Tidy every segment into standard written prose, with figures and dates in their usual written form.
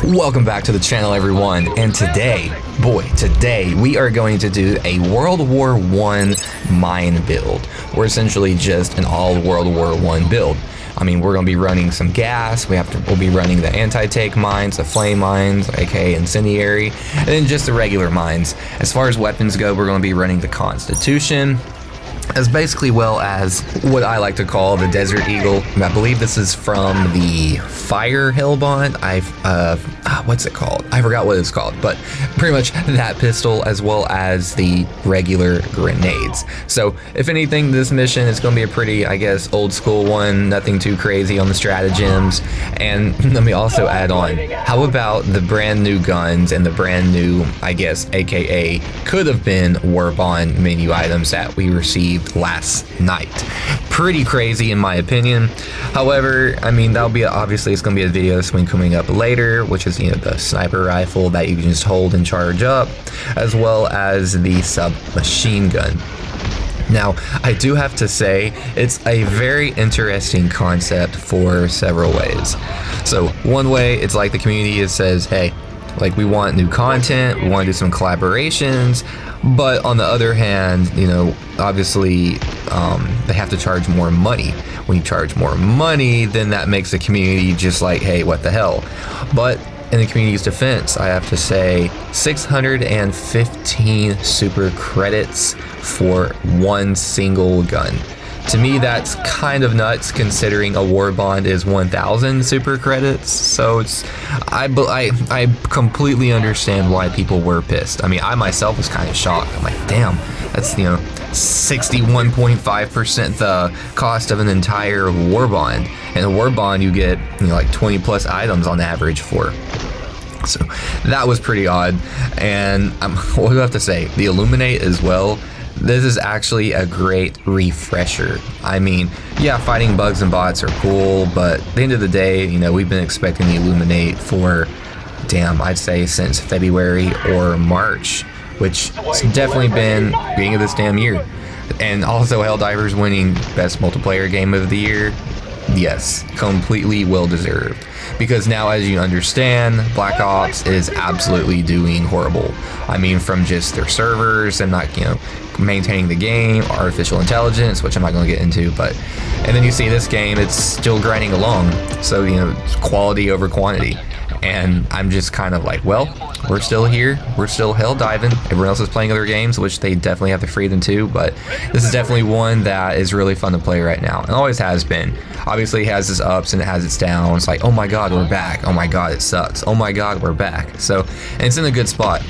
Welcome back to the channel, everyone, and today we are going to do a World War I mine build. We're essentially just an all World War I build. I mean, we're going to be running some gas, we'll be running the anti-tank mines, the flame mines, aka incendiary, and then just the regular mines. As far as weapons go, we're going to be running the Constitution, as basically well as what I like to call the Desert Eagle. I believe this is from the Fire Hellbond. What's it called? I forgot what it's called, but pretty much that pistol, as well as the regular grenades. So if anything, this mission is going to be a pretty, I guess, old school one, nothing too crazy on the stratagems. And let me also add on, how about the brand new guns and the brand new, I guess, aka could have been War Bond menu items that we received last night. Pretty crazy in my opinion. However, I mean, that'll be obviously, it's going to be a video swing coming up later, which is, you know, the sniper rifle that you can just hold and charge up, as well as the submachine gun. Now, I do have to say, it's a very interesting concept for several ways. So one way, it's like the community says, hey, like, we want new content, we want to do some collaborations, but on the other hand, you know, obviously they have to charge more money. When you charge more money, then that makes the community just like, hey, what the hell? But in the community's defense, I have to say 615 super credits for one single gun. To me, that's kind of nuts, considering a war bond is 1,000 super credits. So it's, I completely understand why people were pissed. I mean, I myself was kind of shocked. I'm like, damn, that's, you know, 61.5% the cost of an entire war bond. And a war bond, you get, you know, like 20 plus items on average for. So that was pretty odd. And what do I have to say? The Illuminate as well. This is actually a great refresher. I mean, yeah, fighting bugs and bots are cool, but at the end of the day, you know, we've been expecting the Illuminate for, damn, I'd say since February or March, which has definitely been the beginning of this damn year. And also Helldivers winning best multiplayer game of the year. Yes, completely well deserved. Because now, as you understand, Black Ops is absolutely doing horrible. I mean, from just their servers and not, you know, maintaining the game, artificial intelligence, which I'm not going to get into, but, and then you see this game, it's still grinding along. So, you know, it's quality over quantity. And I'm just kind of like, well, we're still here, we're still hell diving. Everyone else is playing other games, which they definitely have the freedom to, but this is definitely one that is really fun to play right now, and always has been. Obviously it has its ups and it has its downs. It's like, oh my god, we're back, oh my god, it sucks, oh my god, we're back. So, and it's in a good spot.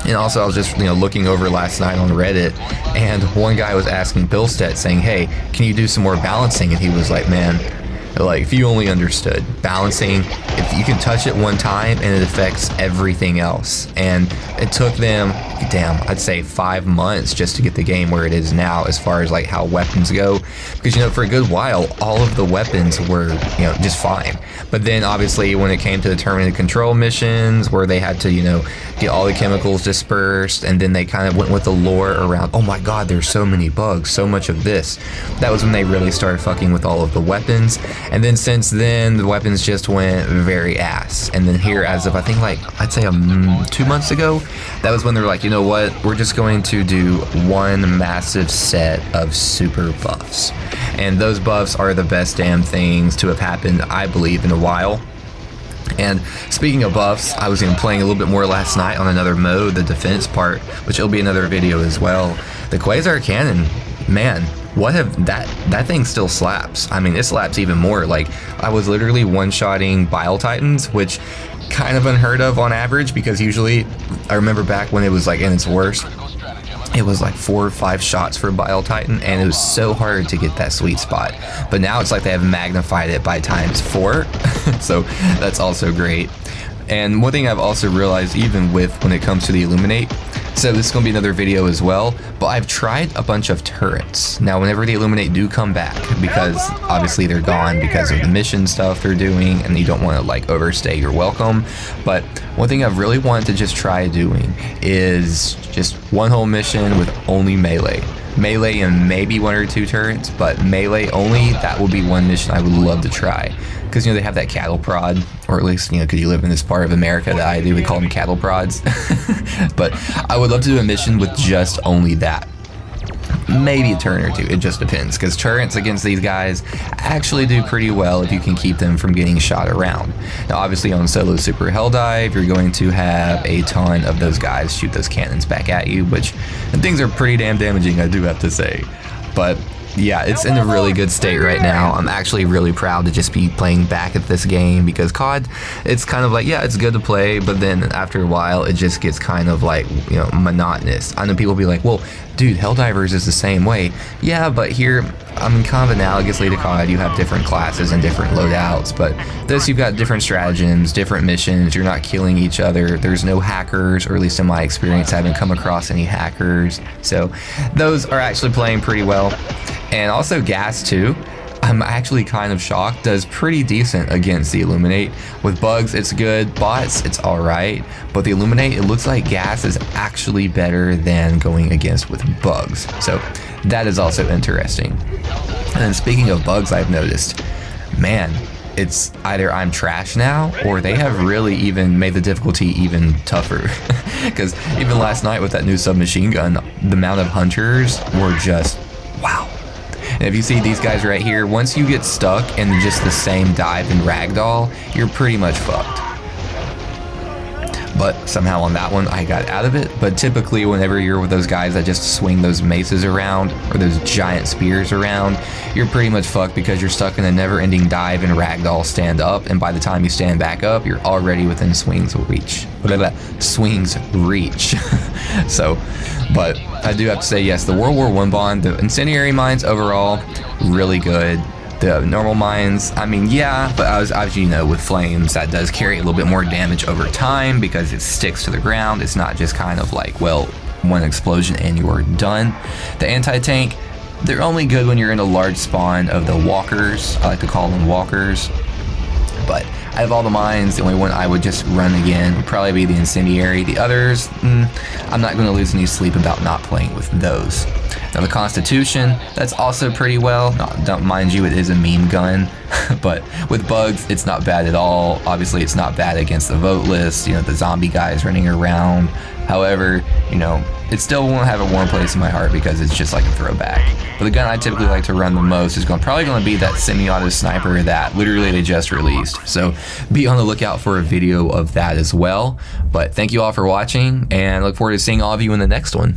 And also, I was just, you know, looking over last night on Reddit, and one guy was asking Billstet, saying, hey, can you do some more balancing? And he was like, man, like, if you only understood balancing, if you can touch it one time and it affects everything else. And it took them, damn, I'd say 5 months just to get the game where it is now, as far as like how weapons go, because, you know, for a good while all of the weapons were, you know, just fine. But then obviously when it came to the terminated control missions, where they had to, you know, get all the chemicals dispersed, and then they kind of went with the lore around, oh my god, there's so many bugs, so much of this. That was when they really started fucking with all of the weapons. And then since then, the weapons just went very ass. And then here, as of I think like, I'd say 2 months ago, that was when they were like, you know what, we're just going to do one massive set of super buffs. And those buffs are the best damn things to have happened, I believe, in a while. And speaking of buffs, I was even playing a little bit more last night on another mode, the defense part, which will be another video as well. The Quasar Cannon, man, what have that thing still slaps. I mean, it slaps even more. Like, I was literally one-shotting Bile Titans, which kind of unheard of on average, because usually, I remember back when it was like in its worst, it was like 4 or 5 shots for a Bile Titan, and it was so hard to get that sweet spot. But now it's like they have magnified it by ×4, so that's also great. And one thing I've also realized, even with when it comes to the Illuminate, so this is going to be another video as well, but I've tried a bunch of turrets. Now, whenever the Illuminate do come back, because obviously they're gone because of the mission stuff they're doing, and you don't want to like overstay your welcome, but one thing I've really wanted to just try doing is just one whole mission with only melee. Melee and maybe 1 or 2 turrets, but melee only, that would be one mission I would love to try. Because, you know, they have that cattle prod, or at least, you know, because you live in this part of America that I do, we call them cattle prods. But I would love to do a mission with just only that. Maybe a turn or two, it just depends, because turrets against these guys actually do pretty well if you can keep them from getting shot around. Now obviously on solo super Helldive, you're going to have a ton of those guys shoot those cannons back at you, which things are pretty damn damaging, I do have to say. But yeah, it's in a really good state right now. I'm actually really proud to just be playing back at this game, because COD, it's kind of like, yeah, it's good to play, but then after a while it just gets kind of like, you know, monotonous. I know people be like, well, dude, Helldivers is the same way. Yeah, but here, I mean, kind of analogously to COD, you have different classes and different loadouts, but this, you've got different stratagems, different missions, you're not killing each other, there's no hackers, or at least in my experience, I haven't come across any hackers, so those are actually playing pretty well. And also gas too, I'm actually kind of shocked, does pretty decent against the Illuminate. With bugs, it's good, bots, it's alright, but the Illuminate, it looks like gas is actually better than going against with bugs, so that is also interesting. And then speaking of bugs, I've noticed, man, it's either I'm trash now, or they have really even made the difficulty even tougher. Because even last night with that new submachine gun, the amount of hunters were just, wow. And if you see these guys right here, once you get stuck in just the same dive and ragdoll, you're pretty much fucked. But somehow on that one, I got out of it. But typically, whenever you're with those guys that just swing those maces around, or those giant spears around, you're pretty much fucked, because you're stuck in a never-ending dive and ragdoll stand up, and by the time you stand back up, you're already within swing's reach. Swing's reach. So, but I do have to say, yes, the World War I bond, the incendiary mines overall, really good. The normal mines, I mean, yeah, but as you know, with flames, that does carry a little bit more damage over time, because it sticks to the ground. It's not just kind of like, well, one explosion and you are done. The anti-tank, they're only good when you're in a large spawn of the walkers. I like to call them walkers. But out of all the mines, the only one I would just run again would probably be the incendiary. The others, I'm not going to lose any sleep about not playing with those. Now the Constitution, that's also pretty well. Don't mind you, it is a meme gun, but with bugs, it's not bad at all. Obviously, it's not bad against the vote list, you know, the zombie guys running around. However, you know, it still won't have a warm place in my heart, because it's just like a throwback. But the gun I typically like to run the most is probably going to be that semi-auto sniper that literally they just released. So be on the lookout for a video of that as well. But thank you all for watching, and I look forward to seeing all of you in the next one.